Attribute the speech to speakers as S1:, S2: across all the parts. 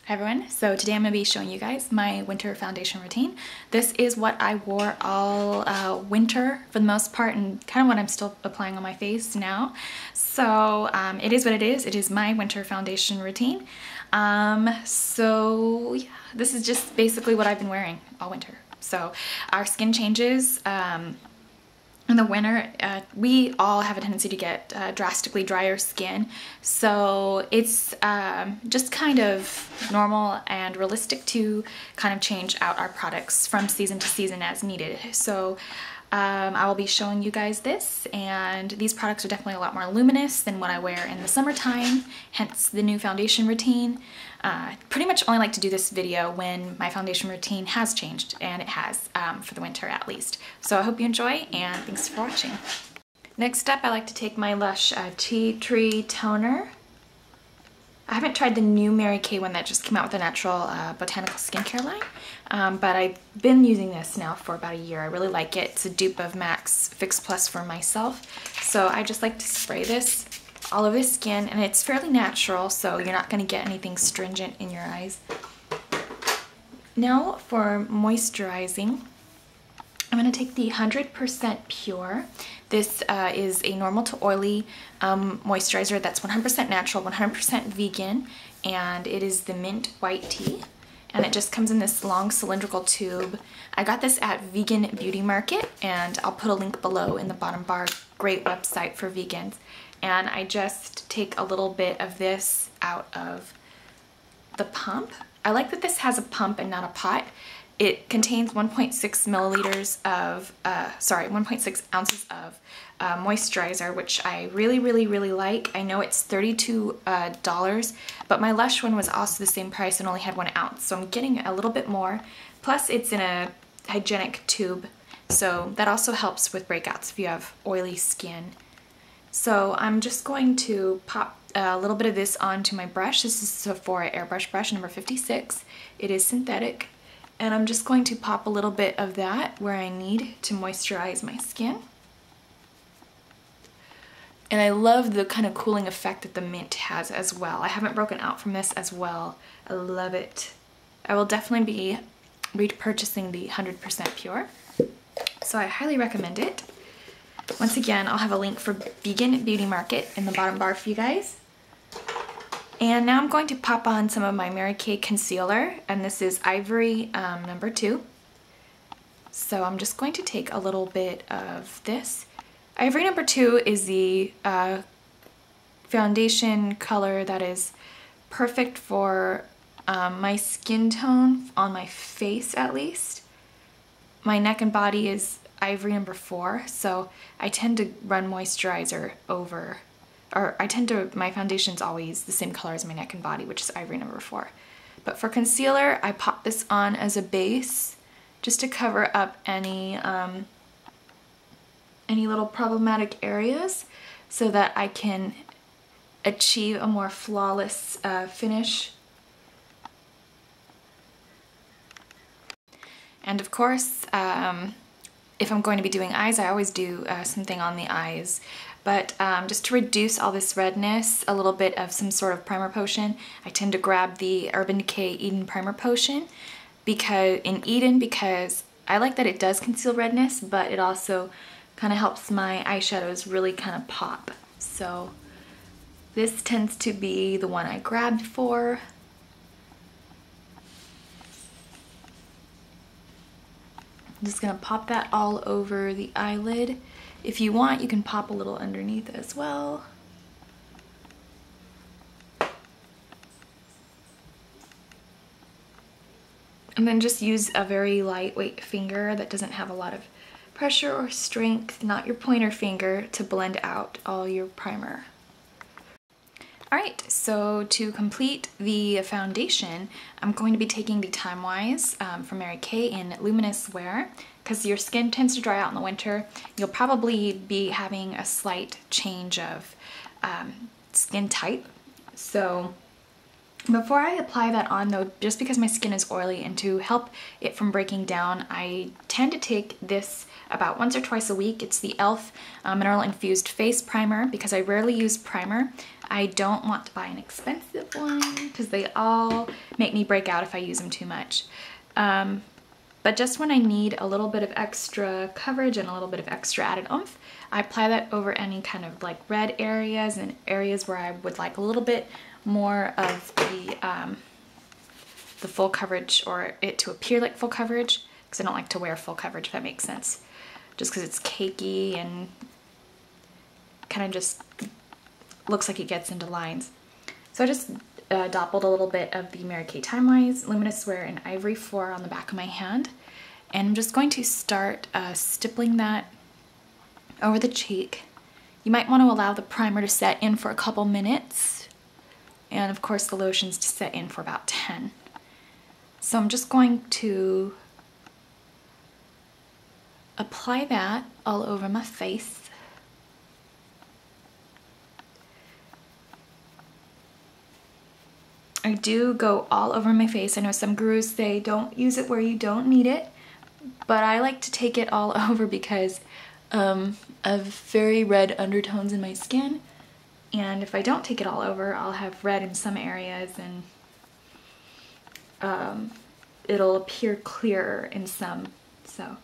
S1: Hi everyone, so today I'm going to be showing you guys my winter foundation routine. This is what I wore all winter for the most part, and kind of what I'm still applying on my face now. So it is what it is. It is my winter foundation routine. So yeah, this is just basically what I've been wearing all winter. So our skin changes in the winter. We all have a tendency to get drastically drier skin, so it's just kind of normal and realistic to kind of change out our products from season to season as needed. So I will be showing you guys this, and these products are definitely a lot more luminous than what I wear in the summertime, hence the new foundation routine. Pretty much only like to do this video when my foundation routine has changed, and it has for the winter at least. So I hope you enjoy, and thanks for watching. Next up, I like to take my LUSH Tea Tree Toner. I haven't tried the new Mary Kay one that just came out with the natural botanical skincare line, but I've been using this now for about a year. I really like it. It's a dupe of MAC's Fix Plus for myself. So I just like to spray this all over the skin, and it's fairly natural, so you're not going to get anything stringent in your eyes. Now for moisturizing, I'm going to take the 100% Pure. This is a normal to oily moisturizer that's 100% natural, 100% vegan, and it is the mint white tea. And it just comes in this long cylindrical tube. I got this at Vegan Beauty Market, and I'll put a link below in the bottom bar. Great website for vegans. And I just take a little bit of this out of the pump. I like that this has a pump and not a pot. It contains 1.6 milliliters of, 1.6 ounces of moisturizer, which I really like. I know it's $32, but my LUSH one was also the same price and only had 1 ounce, so I'm getting a little bit more. Plus it's in a hygienic tube, so that also helps with breakouts if you have oily skin. So I'm just going to pop a little bit of this onto my brush. This is Sephora Airbrush brush number 56. It is synthetic. And I'm just going to pop a little bit of that where I need to moisturize my skin. And I love the kind of cooling effect that the mint has as well. I haven't broken out from this as well. I love it. I will definitely be repurchasing the 100% Pure. So I highly recommend it. Once again, I'll have a link for Vegan Beauty Market in the bottom bar for you guys. And now I'm going to pop on some of my Mary Kay concealer, and this is Ivory number 2. So I'm just going to take a little bit of this. Ivory number 2 is the foundation color that is perfect for my skin tone, on my face at least. My neck and body is Ivory number 4, so I tend to run moisturizer over, or my foundation's always the same color as my neck and body, which is Ivory number 4. But for concealer, I pop this on as a base just to cover up any little problematic areas so that I can achieve a more flawless finish. And of course, if I'm going to be doing eyes, I always do something on the eyes. But just to reduce all this redness, a little bit of some sort of primer potion. I tend to grab the Urban Decay Eden Primer Potion because I like that it does conceal redness, but it also kind of helps my eyeshadows really kind of pop. So this tends to be the one I grabbed for. I'm just going to pop that all over the eyelid. If you want, you can pop a little underneath as well. And then just use a very lightweight finger that doesn't have a lot of pressure or strength, not your pointer finger, to blend out all your primer. Alright, so to complete the foundation, I'm going to be taking the Timewise from Mary Kay in Luminous Wear. Because your skin tends to dry out in the winter, you'll probably be having a slight change of skin type. So Before I apply that on though, just because my skin is oily and to help it from breaking down, I tend to take this about once or twice a week. It's the e.l.f. Mineral Infused Face Primer because I rarely use primer. I don't want to buy an expensive one because they all make me break out if I use them too much. But just when I need a little bit of extra coverage and a little bit of extra added oomph, I apply that over any kind of like red areas and areas where I would like a little bit more of the full coverage, or it to appear like full coverage, because I don't like to wear full coverage, if that makes sense. Just because it's cakey and kind of just looks like it gets into lines. So I just dappled a little bit of the Mary Kay Timewise Luminous Wear in Ivory 4 on the back of my hand. And I'm just going to start stippling that over the cheek. You might want to allow the primer to set in for a couple minutes. And of course the lotions to set in for about 10. So I'm just going to apply that all over my face. I do go all over my face. I know some gurus say don't use it where you don't need it, but I like to take it all over because of very red undertones in my skin. And if I don't take it all over, I'll have red in some areas and it'll appear clearer in some. So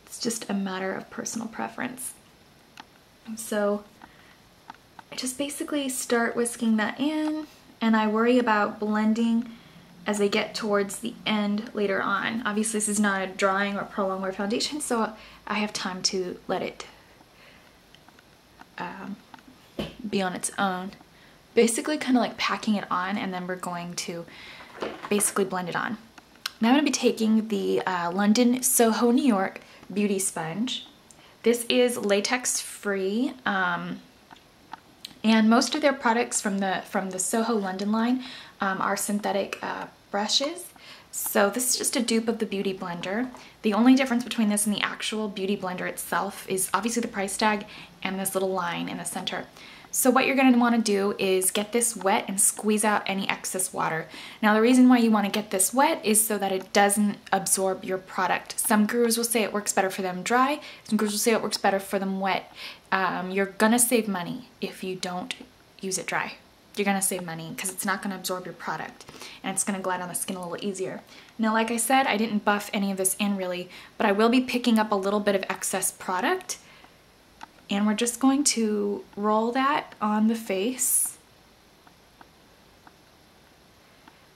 S1: it's just a matter of personal preference. So I just basically start whisking that in, and I worry about blending as I get towards the end later on. Obviously this is not a drying or prolonged wear foundation, so I have time to let it be on its own. Basically kind of like packing it on, and then we're going to basically blend it on. Now I'm going to be taking the London Soho New York Beauty Sponge. This is latex free, and most of their products from the Soho London line are synthetic brushes. So this is just a dupe of the Beauty Blender. The only difference between this and the actual Beauty Blender itself is obviously the price tag and this little line in the center. So what you're going to want to do is get this wet and squeeze out any excess water. Now the reason why you want to get this wet is so that it doesn't absorb your product. Some gurus will say it works better for them dry, some gurus will say it works better for them wet. You're going to save money if you don't use it dry. You're going to save money because it's not going to absorb your product and it's going to glide on the skin a little easier. Now like I said, I didn't buff any of this in really, but I will be picking up a little bit of excess product. And we're just going to roll that on the face.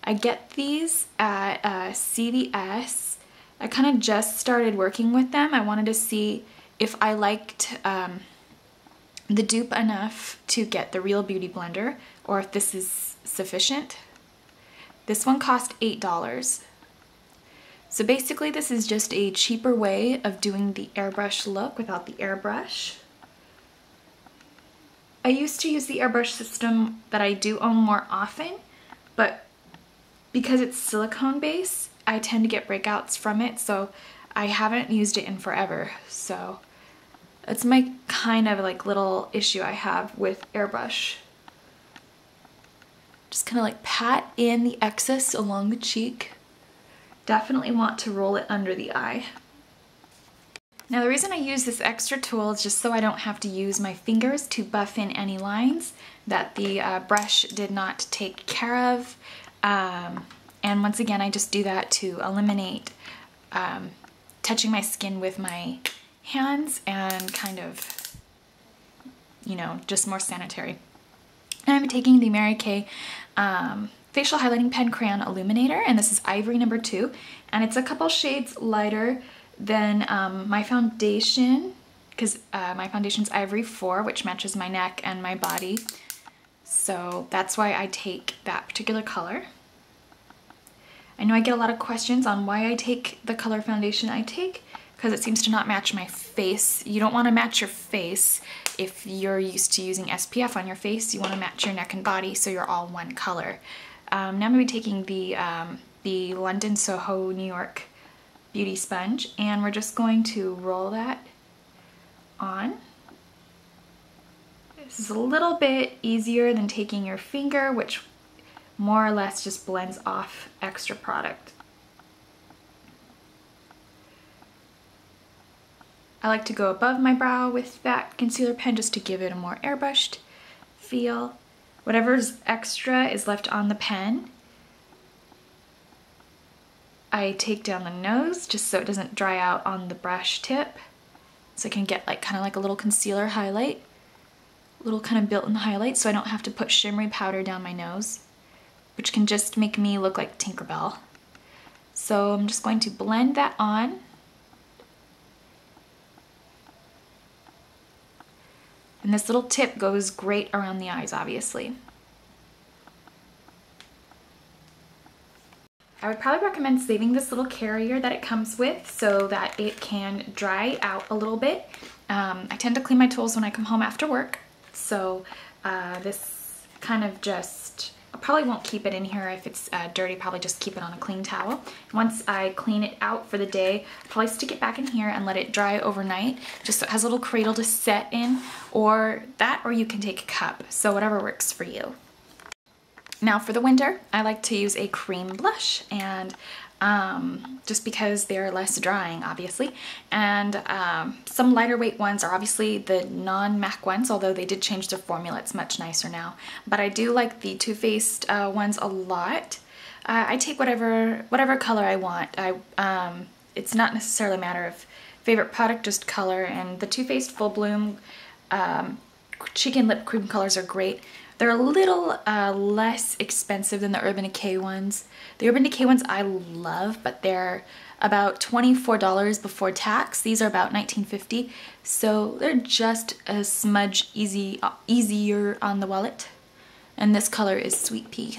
S1: I get these at CVS. I kind of just started working with them. I wanted to see if I liked the dupe enough to get the real Beauty Blender, or if this is sufficient. This one cost $8. So basically this is just a cheaper way of doing the airbrush look without the airbrush. I used to use the airbrush system that I do own more often, but because it's silicone base, I tend to get breakouts from it, so I haven't used it in forever. So that's my kind of like little issue I have with airbrush. Just kind of like pat in the excess along the cheek. Definitely want to roll it under the eye. Now the reason I use this extra tool is just so I don't have to use my fingers to buff in any lines that the brush did not take care of. And once again, I just do that to eliminate touching my skin with my hands and kind of, you know, just more sanitary. And I'm taking the Mary Kay Facial Highlighting Pen Crayon Illuminator, and this is Ivory number 2, and it's a couple shades lighter than my foundation, because my foundation's Ivory 4, which matches my neck and my body. So that's why I take that particular color. I know I get a lot of questions on why I take the color foundation I take, because it seems to not match my face. You don't want to match your face if you're used to using SPF on your face. You want to match your neck and body so you're all one color. Now I'm going to be taking the London Soho New York Beauty Sponge, and we're just going to roll that on. This is a little bit easier than taking your finger, which more or less just blends off extra product. I like to go above my brow with that concealer pen just to give it a more airbrushed feel. Whatever's extra is left on the pen, I take down the nose just so it doesn't dry out on the brush tip. So I can get like kind of like a little concealer highlight, little kind of built-in highlight, so I don't have to put shimmery powder down my nose, which can just make me look like Tinkerbell. So I'm just going to blend that on. And this little tip goes great around the eyes, obviously. I would probably recommend saving this little carrier that it comes with so that it can dry out a little bit. I tend to clean my tools when I come home after work, so this kind of just, I probably won't keep it in here if it's dirty, probably just keep it on a clean towel. Once I clean it out for the day, I'll probably stick it back in here and let it dry overnight, just so it has a little cradle to set in, or that, or you can take a cup, so whatever works for you. Now for the winter, I like to use a cream blush, and just because they're less drying, obviously. And some lighter weight ones are obviously the non-MAC ones, although they did change their formula. It's much nicer now. But I do like the Too Faced ones a lot. I take whatever color I want. It's not necessarily a matter of favorite product, just color. And the Too Faced Full Bloom cheek and lip cream colors are great. They're a little less expensive than the Urban Decay ones. The Urban Decay ones I love, but they're about $24 before tax. These are about $19.50, so they're just a smudge easier on the wallet. And this color is Sweet Pea.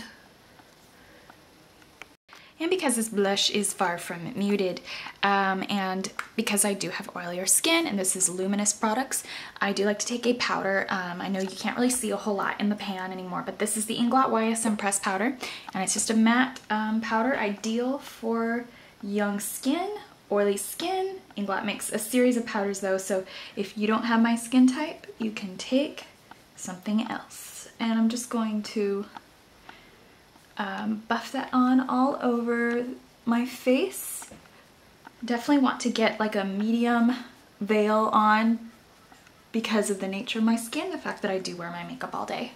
S1: And because this blush is far from muted, and because I do have oilier skin, and this is Luminous products, I do like to take a powder. I know you can't really see a whole lot in the pan anymore, but this is the Inglot YSM Press Powder, and it's just a matte powder, ideal for young skin, oily skin. Inglot makes a series of powders though, so if you don't have my skin type, you can take something else. And I'm just going to buff that on all over my face. Definitely want to get like a medium veil on because of the nature of my skin, the fact that I do wear my makeup all day.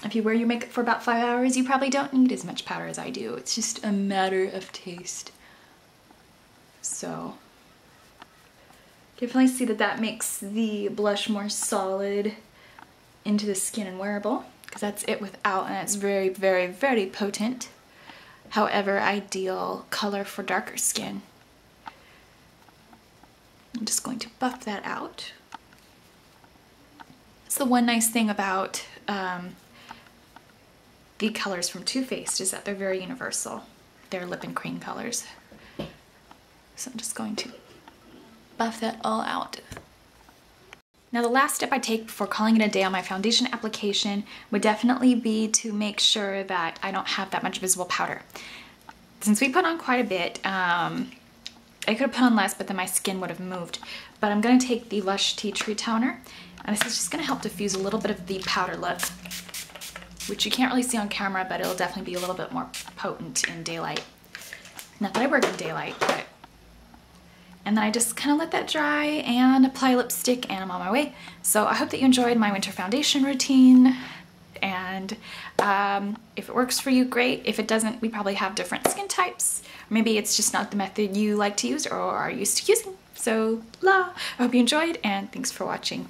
S1: If you wear your makeup for about 5 hours, you probably don't need as much powder as I do. It's just a matter of taste. So definitely see that that makes the blush more solid into the skin and wearable, because that's it without, and it's very, very, very potent. However, ideal color for darker skin. I'm just going to buff that out. That's the one nice thing about the colors from Too Faced, is that they're very universal. They're lip and cream colors. So I'm just going to buff that all out. Now the last step I take before calling it a day on my foundation application would definitely be to make sure that I don't have that much visible powder. Since we put on quite a bit, I could have put on less, but then my skin would have moved. But I'm going to take the LUSH Tea Tree Toner, and this is just going to help diffuse a little bit of the powder look, which you can't really see on camera, but it'll definitely be a little bit more potent in daylight. Not that I work in daylight, but... And then I just kind of let that dry and apply lipstick, and I'm on my way. So I hope that you enjoyed my winter foundation routine, and if it works for you, great. If it doesn't, we probably have different skin types. Or maybe it's just not the method you like to use or are used to using. So, I hope you enjoyed, and thanks for watching.